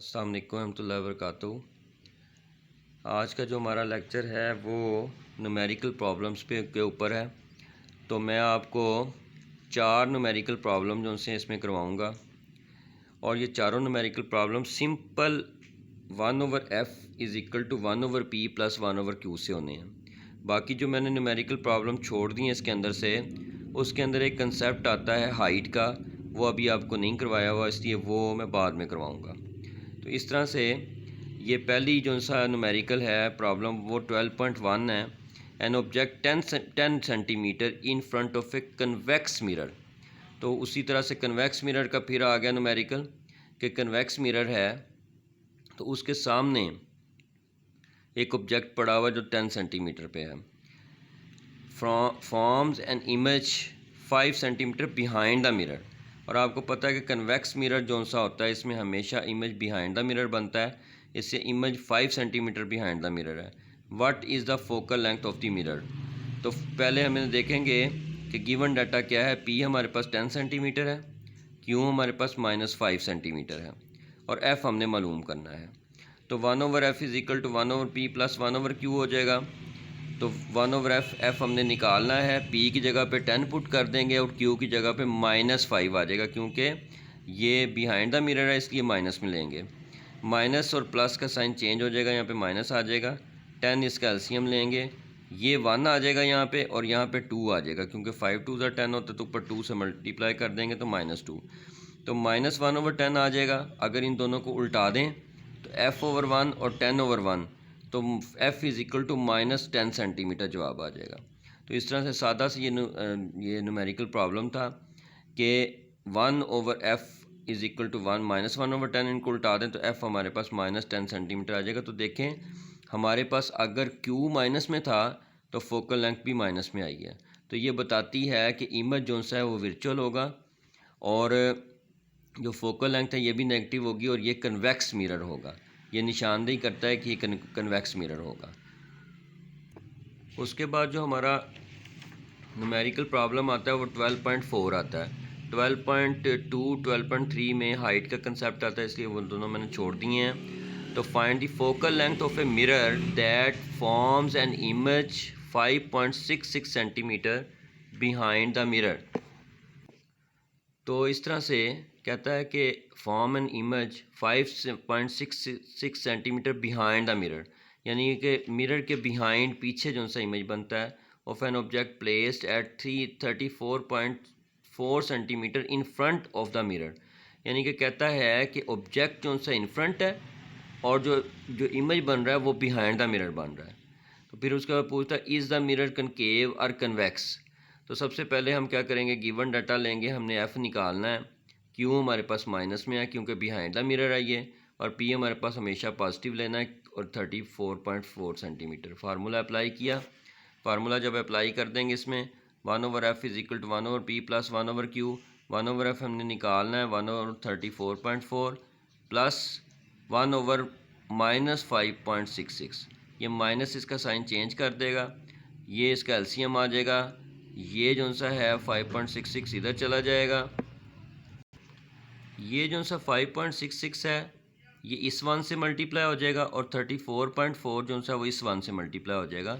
अस्सलाम वालेकुम रहमतुल्लाहि व बरकातुहू। आज का जो हमारा लेक्चर है वो न्यूमेरिकल प्रॉब्लम्स के ऊपर है। तो मैं आपको 4 न्यूमेरिकल प्रॉब्लम जो से इसमें करवाऊँगा और ये चारों numerical problem simple 1/f is equal to 1/p plus 1/q से होने हैं। बाकी जो मैंने न्यूमेरिकल प्रॉब्लम छोड़ दी हैं इसके अंदर से, उसके अंदर एक कंसेप्ट आता है हाइट का, वो अभी आपको नहीं करवाया हुआ, इसलिए वो मैं बाद में करवाऊँगा। तो इस तरह से ये पहली जो सा न्यूमेरिकल है प्रॉब्लम वो 12.1 है। An object 10 centimetre in front of a convex mirror. तो उसी तरह से कन्वेक्स मिरर का फिर आ गया न्यूमेरिकल कि कन्वेक्स मिरर है तो उसके सामने एक ऑब्जेक्ट पड़ा हुआ जो 10 सेंटीमीटर पे है। Forms an image 5 centimetre behind the mirror. और आपको पता है कि कन्वेक्स मिरर जो सा होता है इसमें हमेशा इमेज बिहाइंड द मिरर बनता है, इससे image 5 centimetre behind the mirror है। What is the focal length of the mirror. तो पहले हमें देखेंगे कि गिवन डाटा क्या है। पी हमारे पास 10 सेंटीमीटर है, क्यू हमारे पास -5 सेंटीमीटर है और एफ़ हमने मालूम करना है। तो 1/f is equal to 1/p plus 1/q हो जाएगा। तो 1/f हमने निकालना है। p की जगह पे 10 पुट कर देंगे और q की जगह पे -5 आ जाएगा, क्योंकि ये बिहाइंड द मिरर है इसलिए माइनस में लेंगे। माइनस और प्लस का साइन चेंज हो जाएगा, यहाँ पे माइनस आ जाएगा। 10 इसका एलसीएम लेंगे, ये 1 आ जाएगा यहाँ पे और यहाँ पे 2 आ जाएगा, क्योंकि 5 2 10 होता है तो ऊपर 2 से मल्टीप्लाई कर देंगे तो -2। तो -1/10 आ जाएगा। अगर इन दोनों को उल्टा दें तो f/1 और 10/1, तो f is equal to -10 centimetre जवाब आ जाएगा। तो इस तरह से सादा से ये न्यूमेरिकल प्रॉब्लम था कि 1/f इज़ इक्वल टू 1 -1/10, इनको उल्टा दें तो f हमारे पास -10 सेंटीमीटर आ जाएगा। तो देखें हमारे पास अगर q माइनस में था तो फोकल लेंथ भी माइनस में आई है। तो ये बताती है कि इमेज जो सा है वो वर्चुअल होगा और जो फोकल लेंथ है ये भी नेगेटिव होगी और ये कन्वेक्स मिरर होगा। ये निशानदेही करता है कि ये कन्वेक्स मिरर होगा। उसके बाद जो हमारा न्यूमेरिकल प्रॉब्लम आता है वो 12.4 आता है। 12.2 12.3 में हाइट का कंसेप्ट आता है, इसलिए वो दोनों मैंने छोड़ दिए हैं। तो find the focal length of a mirror that forms an image 5.66 centimetre behind the mirror. तो इस तरह से कहता है कि form an image 5.66 centimetre behind the mirror, यानी कि मिरर के बिहाइंड पीछे जो सा इमेज बनता है of an object placed at 34.4 centimetre in front of the mirror. यानी कि कहता है कि ऑब्जेक्ट जो सा इन फ्रंट है और जो इमेज बन रहा है वो बिहाइंड द मिरर बन रहा है। तो फिर उसके बाद पूछता है इज़ द मिरर कनकेव और कन्वेक्स। तो सबसे पहले हम क्या करेंगे, गिवन डाटा लेंगे, हमने f निकालना है। q हमारे पास माइनस में है क्योंकि बिहाइंड द मिरर है ये, और p हमारे पास हमेशा पॉजिटिव लेना है और 34.4 सेंटीमीटर। फार्मूला अप्लाई किया। फार्मूला जब अप्लाई कर देंगे इसमें 1/f is equal to 1/p plus 1/q। 1/f हमने निकालना है 1/34.4 प्लस 1/-5.66। ये माइनस इसका साइन चेंज कर देगा, ये इसका एलसीएम आ जाएगा। ये जो सा है 5.66 इधर चला जाएगा। ये जो सा 5.66 है ये इस 1 से मल्टीप्लाई हो जाएगा और 34.4 जो सा वो इस 1 से मल्टीप्लाई हो जाएगा।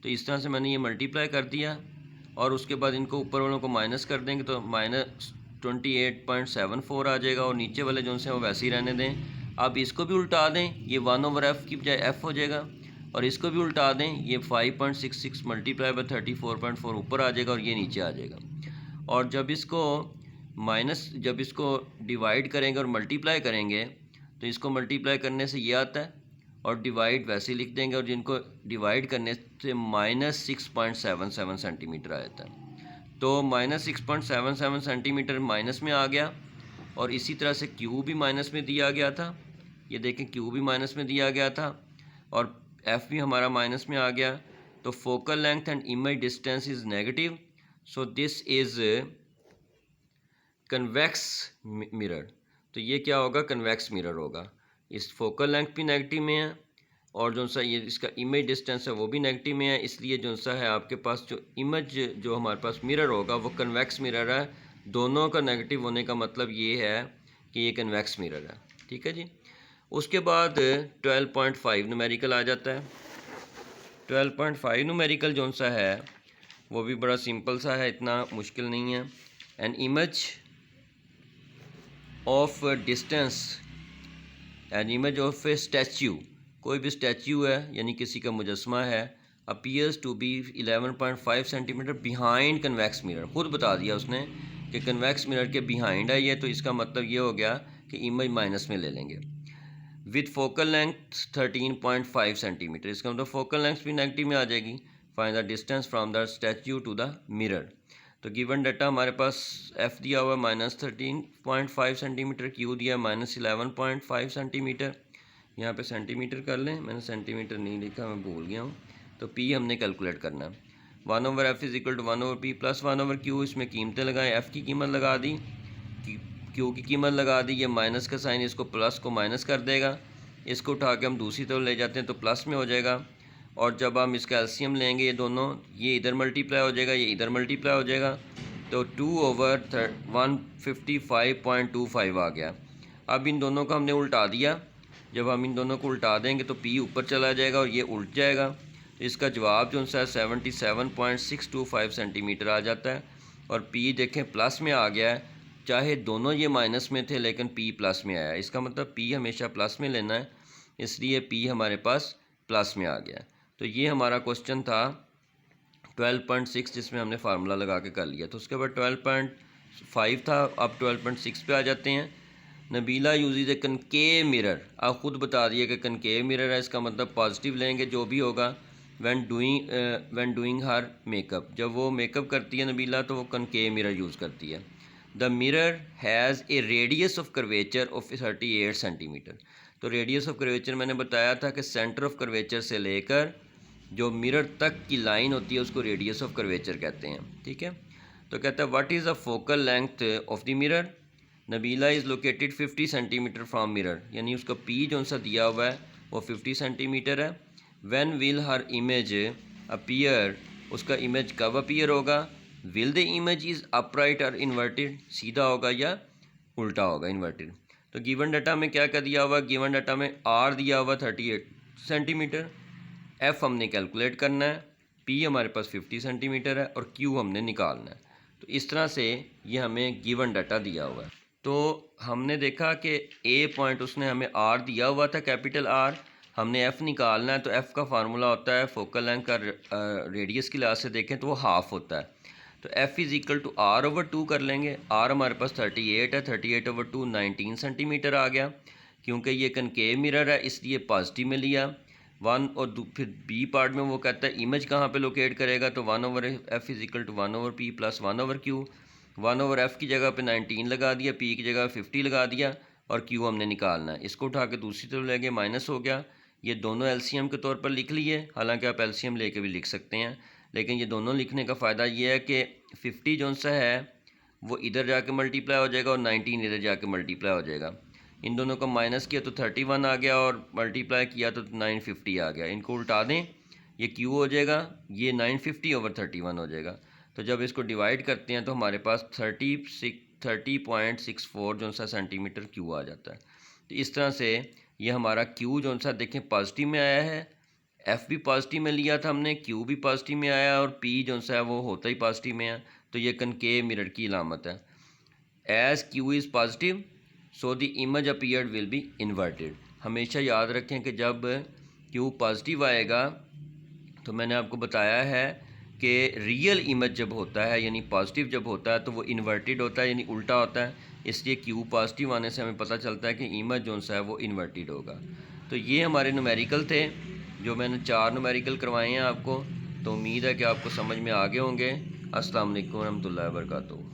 तो इस तरह से मैंने ये मल्टीप्लाई कर दिया और उसके बाद इनको ऊपर वालों को माइनस कर देंगे तो -28.74 आ जाएगा और नीचे वाले जो से वो वैसे ही रहने दें। अब इसको भी उल्टा दें, ये 1/f की बजाय f हो जाएगा, और इसको भी उल्टा दें, ये 5.66 मल्टीप्लाई बाय 34.4 ऊपर आ जाएगा और ये नीचे आ जाएगा। और जब इसको डिवाइड करेंगे और मल्टीप्लाई करेंगे तो इसको मल्टीप्लाई करने से ये आता है और डिवाइड वैसे ही लिख देंगे, और जिनको डिवाइड करने से -6.77 सेंटीमीटर आ जाता है। तो -6.77 सेंटीमीटर माइनस में आ गया और इसी तरह से क्यू भी माइनस में दिया गया था। ये देखें क्यू भी माइनस में दिया गया था और एफ भी हमारा माइनस में आ गया। तो focal length and image distance is negative, so this is convex mirror. तो ये क्या होगा, कन्वेक्स मिरर होगा। इस फोकल लेंथ भी नेगेटिव में है और जो सा ये इसका इमेज डिस्टेंस है वो भी नेगेटिव में है, इसलिए जो सा है आपके पास जो इमेज जो हमारे पास मिरर होगा वो कन्वेक्स मिरर है। दोनों का नेगेटिव होने का मतलब ये है कि ये कन्वेक्स मिरर है। ठीक है जी। उसके बाद 12.5 न्यूमेरिकल आ जाता है। 12.5 न्यूमेरिकल जौन सा है वो भी बड़ा सिंपल सा है, इतना मुश्किल नहीं है। An image of distance, an image of a statue, कोई भी स्टैच्यू है यानी किसी का मुजस्मा है, appears to be 11.5 centimetre behind convex mirror. खुद बता दिया उसने कि कन्वेक्स मिरर के बिहाइंड है ये, तो इसका मतलब ये हो गया कि इमेज माइनस में ले लेंगे। विद फोकल लेंथ 13.5 सेंटीमीटर, इसका मतलब फोकल लेंथ भी नेगेटिव में आ जाएगी। Find the distance from the statue to the mirror. तो गिवन डाटा हमारे पास एफ दिया हुआ है -13.5 सेंटीमीटर, क्यू दिया -11.5 सेंटीमीटर। यहाँ पे सेंटीमीटर कर लें, मैंने सेंटीमीटर नहीं लिखा, मैं भूल गया हूँ। तो पी हमने कैलकुलेट करना है। 1/f is equal to 1/p plus 1/q। इसमें कीमतें लगाएं, एफ़ की कीमत लगा दी, क्यू की कीमत लगा दी, ये माइनस का साइन इसको प्लस को माइनस कर देगा, इसको उठा के हम दूसरी तरफ ले जाते हैं तो प्लस में हो जाएगा। और जब हम इसका एलसीएम लेंगे ये दोनों, ये इधर मल्टीप्लाई हो जाएगा, ये इधर मल्टीप्लाई हो जाएगा, तो 2/155.25 आ गया। अब इन दोनों को हमने उल्टा दिया, जब हम इन दोनों को उल्टा देंगे तो पी ऊपर चला जाएगा और ये उल्ट जाएगा। तो इसका जवाब जो सा 77.625 सेंटीमीटर आ जाता है। और पी देखें प्लस में आ गया है, चाहे दोनों ये माइनस में थे लेकिन पी प्लस में आया। इसका मतलब पी हमेशा प्लस में लेना है, इसलिए पी हमारे पास प्लस में आ गया। तो ये हमारा क्वेश्चन था 12.6, जिसमें हमने फार्मूला लगा के कर लिया। तो उसके बाद 12.5 था, अब 12.6 पे आ जाते हैं। नबीला यूज़ ए कनकेव मिरर, आप ख़ुद बता दिए कि कनकेव मिरर है, इसका मतलब पॉजिटिव लेंगे जो भी होगा। व्हेन डूइंग हर मेकअप, जब वो मेकअप करती है नबीला तो वो कनकेव मिरर यूज़ करती है। The mirror has a radius of curvature of 38 centimetre. तो रेडियस ऑफ कर्वेचर मैंने बताया था कि सेंटर ऑफ कर्वेचर से लेकर जो मिरर तक की लाइन होती है उसको रेडियस ऑफ कर्वेचर कहते हैं, ठीक है। तो कहता है what is the focal length of the mirror. Nabila is located 50 centimetre from mirror, यानी उसका पी जो सा दिया हुआ है वो 50 सेंटीमीटर है। When will her image appear, उसका इमेज कब अपीयर होगा। Will the image is upright और इन्वर्टेड, सीधा होगा या उल्टा होगा, इन्वर्टेड। तो गिवन डाटा में क्या दिया हुआ, गिवन डाटा में आर दिया हुआ 38 सेंटीमीटर, एफ़ हमने कैलकुलेट करना है, पी हमारे पास 50 सेंटीमीटर है और क्यू हमने निकालना है। तो इस तरह से ये हमें गिवन डाटा दिया हुआ है। तो हमने देखा कि ए पॉइंट उसने हमें आर दिया हुआ था, कैपिटल आर, हमने एफ़ निकालना है। तो एफ़ का फार्मूला होता है, फोकल लेंथ का रेडियस की लिहाज से देखें तो वो हाफ़ होता है। तो F is equal to R/2 कर लेंगे। आर हमारे पास 38 है, 38/2 19 सेंटीमीटर आ गया। क्योंकि ये कनकेव मिरर है इसलिए पॉजिटिव में लिया। वन और फिर बी पार्ट में वो कहता है इमेज कहाँ पे लोकेट करेगा, तो 1/f is equal to 1/p plus 1/q। 1/f की जगह पे 19 लगा दिया, p की जगह 50 लगा दिया और q हमने निकालना है। इसको उठा के दूसरी तरफ ले गए, माइनस हो गया। ये दोनों एलसीएम के तौर पर लिख लिए, हालांकि आप एलसीएम लेके भी लिख सकते हैं, लेकिन ये दोनों लिखने का फ़ायदा ये है कि 50 जो सा है वो इधर जाके मल्टीप्लाई हो जाएगा और 19 इधर जाके मल्टीप्लाई हो जाएगा। इन दोनों को माइनस किया तो 31 आ गया और मल्टीप्लाई किया तो 950 आ गया। इनको उल्टा दें, ये क्यू हो जाएगा, ये 950/31 हो जाएगा। तो जब इसको डिवाइड करते हैं तो हमारे पास 30.64 जो सा सेंटीमीटर क्यू आ जाता है। तो इस तरह से ये हमारा क्यू जो सा देखें पॉजिटिव में आया है, एफ़ भी पॉजिटिव में लिया था हमने, क्यू भी पॉजिटिव में आया और पी जो सा है वो होता ही पॉजिटिव में है। तो ये कनकेव मिरर की अलामत है। As Q is positive so the image appeared will be inverted. हमेशा याद रखें कि जब क्यू पॉजिटिव आएगा तो मैंने आपको बताया है कि रियल इमेज जब होता है यानी पॉजिटिव जब होता है तो वो इन्वर्टेड होता है, यानी उल्टा होता है। इसलिए क्यू पॉजिटिव आने से हमें पता चलता है कि इमेज जो सा है वो इन्वर्टेड होगा। तो ये हमारे न्यूमेरिकल थे, जो मैंने 4 न्यूमेरिकल करवाए हैं आपको। तो उम्मीद है कि आपको समझ में आ गए होंगे। अस्सलाम वालेकुम रहमतुल्लाहि व बरकातहू।